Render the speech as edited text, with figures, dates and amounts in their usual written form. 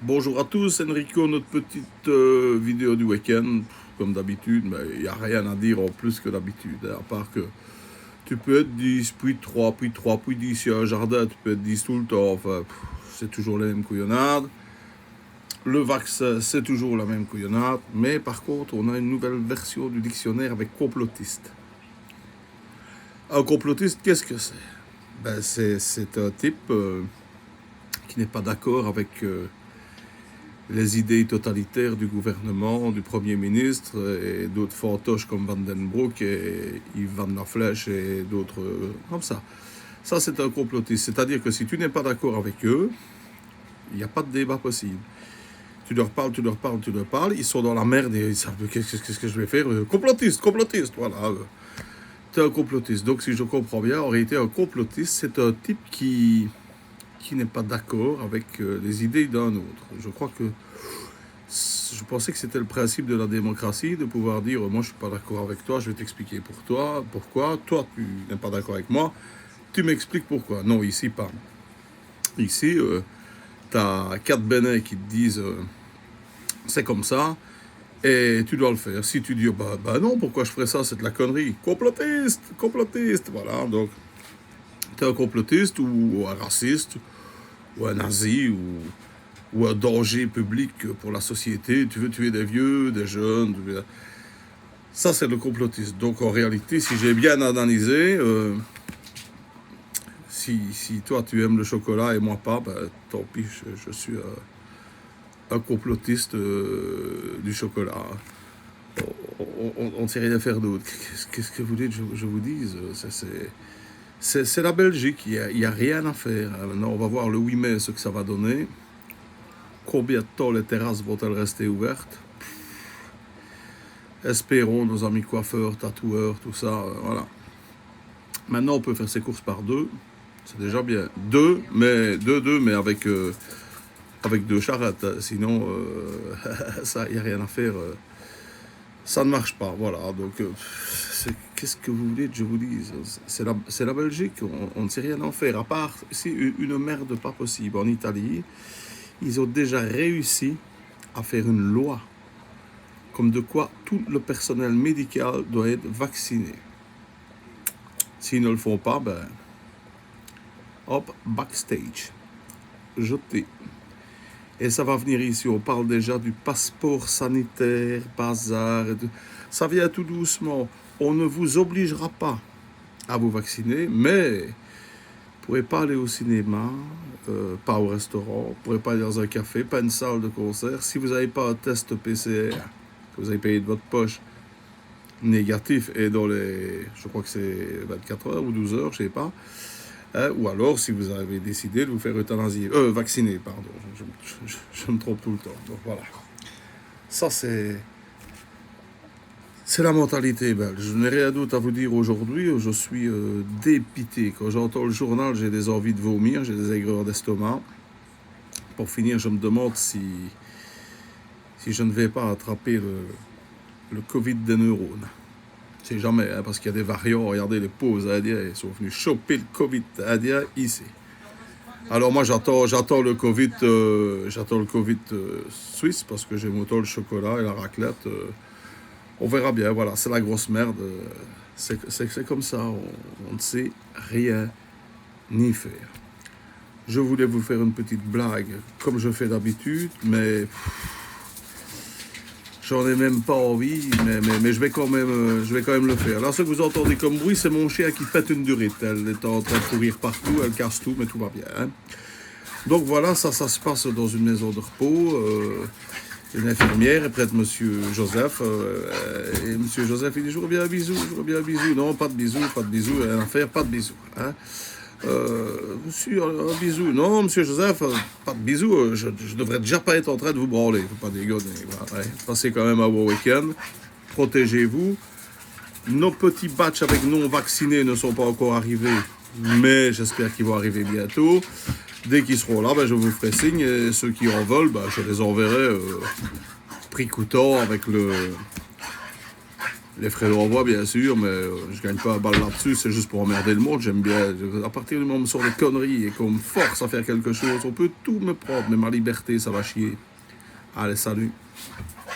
Bonjour à tous, Enrico, notre petite vidéo du week-end. Comme d'habitude, mais il n'y a rien à dire en plus que d'habitude, hein, à part que tu peux être 10, puis 3, puis 3, puis 10 sur un jardin, tu peux être 10 tout le temps, enfin, c'est toujours la même couillonnade. Le vaccin, c'est toujours la même couillonnade, mais par contre, on a une nouvelle version du dictionnaire avec complotiste. Un complotiste, qu'est-ce que c'est? C'est un type qui n'est pas d'accord avec les idées totalitaires du gouvernement, du Premier ministre et d'autres fantoches comme Van den Broek et Yves Van la Flèche et d'autres comme ça. Ça, c'est un complotiste. C'est-à-dire que si tu n'es pas d'accord avec eux, il n'y a pas de débat possible. Tu leur parles, tu leur parles, tu leur parles, ils sont dans la merde et ils savent qu'est-ce que je vais faire. Complotiste, complotiste, voilà. Tu es un complotiste. Donc, si je comprends bien, en réalité, un complotiste, c'est un type qui n'est pas d'accord avec les idées d'un autre. Je pensais que c'était le principe de la démocratie, de pouvoir dire moi je suis pas d'accord avec toi, je vais t'expliquer pour toi, pourquoi, toi tu n'es pas d'accord avec moi, tu m'expliques pourquoi. Non, ici pas. Ici, tu as quatre bénins qui te disent c'est comme ça, et tu dois le faire. Si tu dis bah non, pourquoi je ferais ça, c'est de la connerie. Complotiste, complotiste, voilà. Donc, tu es un complotiste ou un raciste, ou un nazi, ou un danger public pour la société. Tu veux tuer des vieux, des jeunes. Ça, c'est le complotiste. Donc, en réalité, si j'ai bien analysé, si toi, tu aimes le chocolat et moi pas, ben, tant pis, je suis un complotiste du chocolat. On ne sait rien faire d'autre. Qu'est-ce que vous voulez que je vous dise? C'est la Belgique, il y a rien à faire. Maintenant, on va voir le 8 mai ce que ça va donner. Combien de temps les terrasses vont-elles rester ouvertes? Espérons, nos amis coiffeurs, tatoueurs, tout ça, voilà. Maintenant, on peut faire ses courses par deux, c'est déjà bien. Deux, mais avec deux charrettes, hein. Sinon, ça, il n'y a rien à faire. Ça ne marche pas, voilà. Donc, qu'est-ce que vous voulez que je vous dise? C'est la Belgique, on ne sait rien en faire, à part si une merde pas possible. En Italie, ils ont déjà réussi à faire une loi comme de quoi tout le personnel médical doit être vacciné. S'ils ne le font pas, ben, hop, backstage, jeté. Et ça va venir ici, on parle déjà du passeport sanitaire, bazar, ça vient tout doucement. On ne vous obligera pas à vous vacciner, mais vous ne pourrez pas aller au cinéma, pas au restaurant, vous ne pourrez pas aller dans un café, pas une salle de concert, si vous n'avez pas un test PCR que vous avez payé de votre poche négatif et dans les, je crois que c'est 24 heures ou 12 heures, je ne sais pas, hein, ou alors si vous avez décidé de vous faire euthanasier, vacciner, pardon, je me trompe tout le temps, donc voilà. Ça c'est la mentalité belge. Je n'ai rien d'autre à vous dire aujourd'hui, je suis dépité. Quand j'entends le journal, j'ai des envies de vomir, j'ai des aigreurs d'estomac. Pour finir, je me demande si je ne vais pas attraper le Covid des neurones. C'est jamais, hein, parce qu'il y a des variants. Regardez, les pauvres Indiens, ils sont venus choper le Covid indien ici. Alors moi, j'attends le Covid, suisse, parce que j'aime autant le chocolat et la raclette. On verra bien, voilà, c'est la grosse merde. C'est comme ça, on ne sait rien ni faire. Je voulais vous faire une petite blague, comme je fais d'habitude, mais j'en ai même pas envie, mais je vais quand même le faire. Là, ce que vous entendez comme bruit, c'est mon chien qui pète une durite. Elle est en train de courir partout, elle casse tout, mais tout va bien, hein. Donc voilà, ça se passe dans une maison de repos. Une infirmière est près de Monsieur Joseph. Et Monsieur Joseph, il dit, je reviens un bisou, je reviens un bisou. Non, pas de bisou, rien à faire, pas de bisou, hein. Monsieur, un bisou. Non, Monsieur Joseph, pas de bisous. Je devrais déjà pas être en train de vous branler. Faut pas dégonner. Voilà, ouais. Passez quand même un bon week-end. Protégez-vous. Nos petits batchs avec non-vaccinés ne sont pas encore arrivés, mais j'espère qu'ils vont arriver bientôt. Dès qu'ils seront là, ben, je vous ferai signe. Et ceux qui en veulent, ben, je les enverrai prix coûtant avec Les frais de renvoi, bien sûr, mais je gagne pas à balle là-dessus, c'est juste pour emmerder le monde, j'aime bien. À partir du moment où on me sort des conneries et qu'on me force à faire quelque chose, on peut tout me prendre, mais ma liberté, ça va chier. Allez, salut.